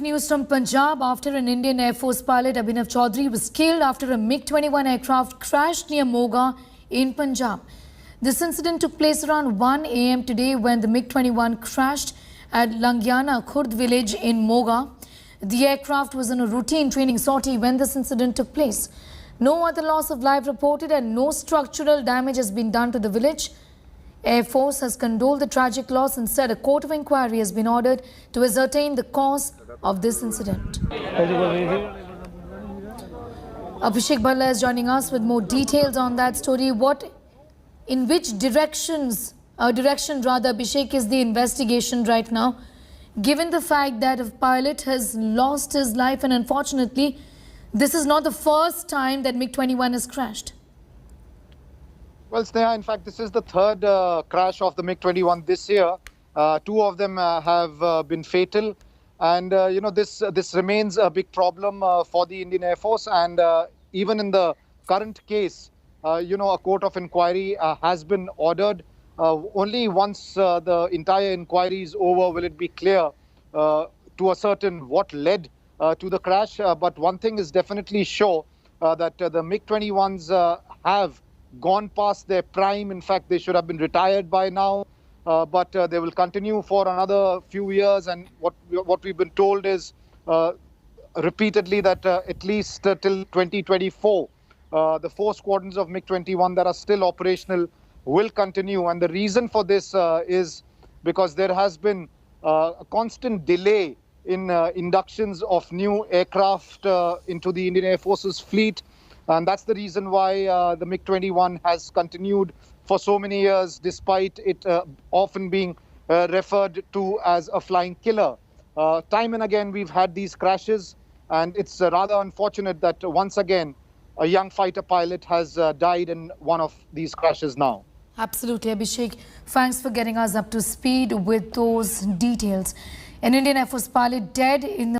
News from Punjab after an Indian Air Force pilot Abhinav Chaudhary was killed after a MiG-21 aircraft crashed near Moga in Punjab. This incident took place around 1 a.m. today when the MiG-21 crashed at Langiana Khurd village in Moga. The aircraft was on a routine training sortie when this incident took place. No other loss of life reported and no structural damage has been done to the village. Air Force has condoled the tragic loss and said a court of inquiry has been ordered to ascertain the cause of this incident. Abhishek Balla is joining us with more details on that story. In which direction, Abhishek, is the investigation right now? Given the fact that a pilot has lost his life and unfortunately, this is not the first time that MiG-21 has crashed. Well, Sneha, in fact, this is the third crash of the MiG-21 this year. Two of them have been fatal. And, this remains a big problem for the Indian Air Force. And even in the current case, a court of inquiry has been ordered. Only once the entire inquiry is over will it be clear to ascertain what led to the crash. But one thing is definitely sure that the MiG-21s have gone past their prime. In fact, they should have been retired by now, but they will continue for another few years. And what we've been told is repeatedly that at least till 2024, the 4 squadrons of MiG-21 that are still operational will continue. And the reason for this is because there has been a constant delay in inductions of new aircraft into the Indian Air Force's fleet. And that's the reason why the MiG-21 has continued for so many years, despite it often being referred to as a flying killer. Time and again, we've had these crashes, and it's rather unfortunate that once again, a young fighter pilot has died in one of these crashes now. Absolutely, Abhishek. Thanks for getting us up to speed with those details. An Indian Air Force pilot dead in the